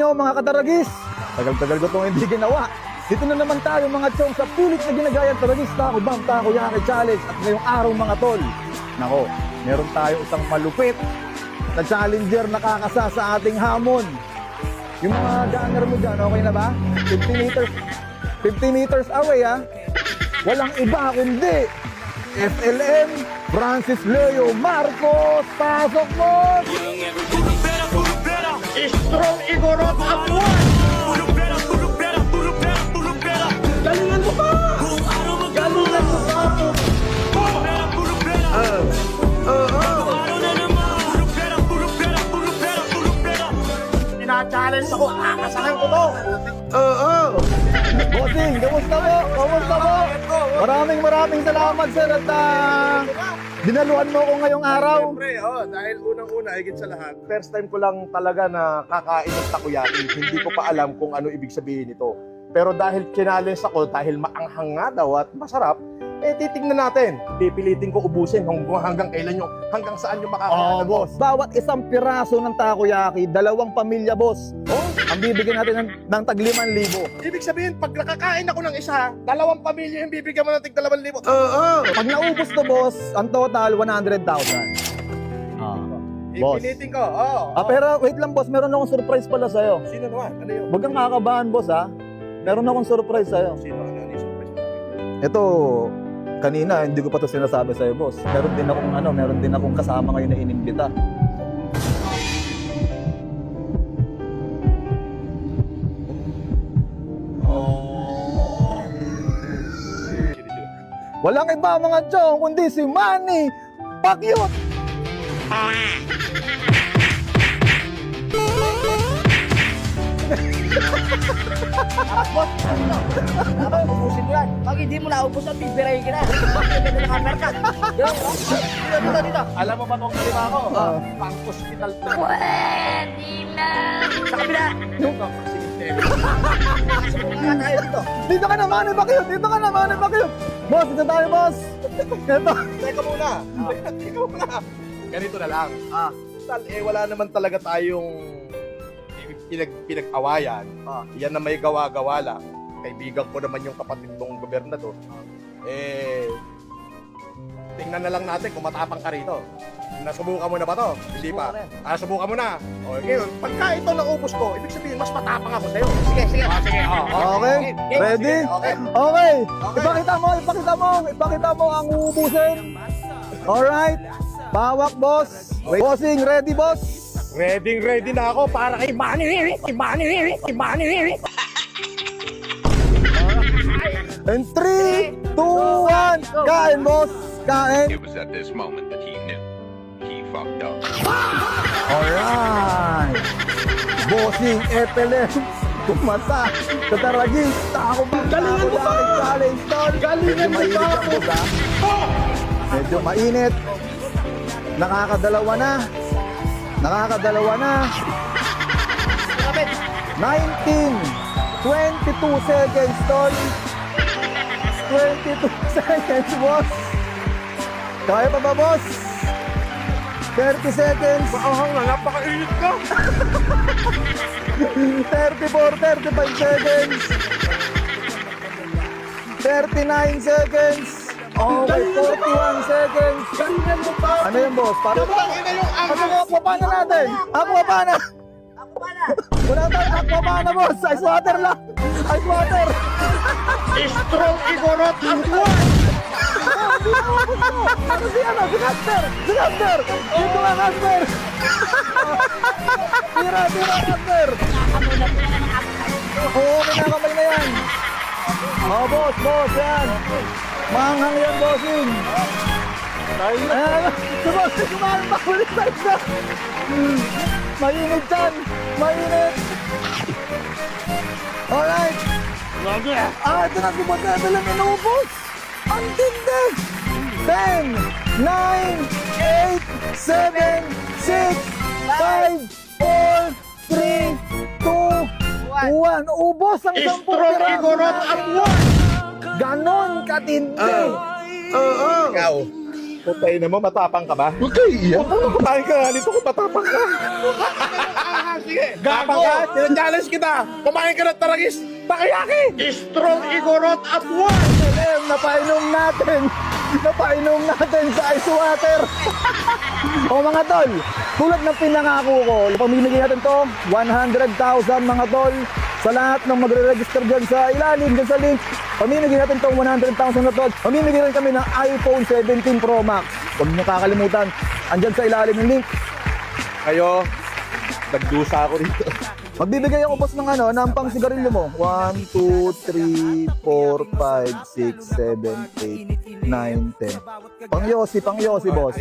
Mga kataragis, tagal-tagal ko itong hindi ginawa. Dito na naman tayo mga chong sa pilit na ginagayang taragis Tako Bang Takoyaki Challenge. At ngayong araw mga tol, nako, meron tayo isang malupit na challenger na kakasa sa ating hamon. Yung mga gunner mo dyan, okay na ba? 50 meters away ha. Walang iba kundi FLM Francis Leo Marcos. Pasok mo! Strong Igorot at one! Galingan mo pa! Galingan mo pa! Tina-challenge ako, kakasahan ko to! Bossing, kamusta po? Kamusta po? Maraming salamat sir at dinaluan mo ko ngayong araw. Siyempre, dahil unang-una, higit sa lahat, first time ko lang talaga na kakain ng takoyaki. Hindi ko pa alam kung ano ibig sabihin nito. Pero dahil challenge ako, dahil maanghang nga daw at masarap, titignan natin. Pipilitin ko ubusin hanggang kailan yung, hanggang saan yung makakain boss. Bawat isang piraso ng takoyaki, 2 pamilya, boss. Ang bibigyan natin ng tag 5,000. Ibig sabihin, pag nakakain ako ng isa, 2 pamilya yung bibigyan mo ng tig 2,000. Pag naubos to, boss, ang total 100,000. Boss. Ipilitin ko, Pero wait lang, boss, meron akong surprise pala sa'yo. Sino naman? Ano yun? Huwag kang kakabahan, boss, ha? Meron akong surprise sa'yo. Sino? Ano yung surprise natin? Ito, kanina, hindi ko pa ito sinasabi sa'yo, boss. Meron din akong kasama ngayon na inimbita. Walang iba mga chong, kundi si Manny Pacquiao. Boss, dapat ubusin mo yan. Pag hindi mo naubos, ang bibirahin ka na. Hindi ka nakamer ka. Dito. Alam mo ba itong kalima ko? Pang-hospital to. Pwede lang. Sa kabila. Yung pang-cemetery. Sumungan tayo dito. Dito ka na, Manny Pacquiao! Dito ka na, Manny Pacquiao! Boss, dito tayo, boss! Ito. Teka muna. Ganito na lang. Wala naman talaga tayong pinag-awayan. Yan na may gawa-gawa lang. Kaibigan ko naman yung kapatid ng gobernador. Tingnan na lang natin kung matapang ka rito. Nasubukan mo na ba to? Hindi pa. Subukan mo na. Okay, pagka ito naubos ko, ibig sabihin mas matapang ako sa'yo. Sige. Sige. Okay? Ready? Okay. Ipakita mo ang uubusin. Alright. Bawak, boss. Bossing, ready, boss? Ready na ako para kay Manny. And 3, 2, 1. Kain, boss. Kain. It was at this moment that he knew he fucked up. Alright. Bossing, FLM. Kumasa. Tataragis. Tako Bang Takoyaki Challenge, tol. Galingan mo pa ako. Medyo mainit. Nakakadalawa na. 19, 22 seconds, tol. 22 seconds, boss. Kaya pa ba, boss? 30 seconds. Maanghang na, napakainit ka. 34, 35 seconds. 39 seconds. Okay, 41 seconds. Galingan mo pa. Ano yun, boss? Parang Ina yung ano yung aquapana natin? Aquapana! Ako pala. Wala tayong aquapana, boss! Ice water lang! Ice water! Strong Igorot at one. Hindi na ubos mo! Ano si Casper! Si Casper! Dito nga, Casper! Tira, Casper! Oo, kinakamay na yan! Boss, yan! Manghang yan, bossing! Ayan, si bossing kumain pa ulit sa isa! Mainit dyan! Mainit! Alright! Ito na si boss na lang inubos! Ang tindi! 10, 9, 8, 7, 6, 5, 4, 3, 2, 1. Ubos ang 10 Strong piraso Igorot at natin. one. Ganon katindi! Ikaw, putay na mo, matapang ka ba? Huwag kayo iyak! Putay ka, nito ko matapang ka. sige. Gago! Challenge kita. Kumain ka ng taragis. Takoyaki! Strong Igorot at one! Alam, napainom natin sa ice water. O mga tol, tulad ng pinangako ko, pamimigay natin to 100,000 mga tol sa lahat ng magre-register dyan sa ilalim, dyan sa link. Pamimigay natin tong 100,000 na tol. Pamimigay rin kami ng iPhone 17 Pro Max. Huwag niyo kakalimutan, andyan sa ilalim ng link. Kayo, nagdusa ako rito. Magbibigay ako boss ng ng pang sigarilyo mo. 1, 2, 3, 4, 5, 6, 7, 8, 9, 10. Pang Yossi boss.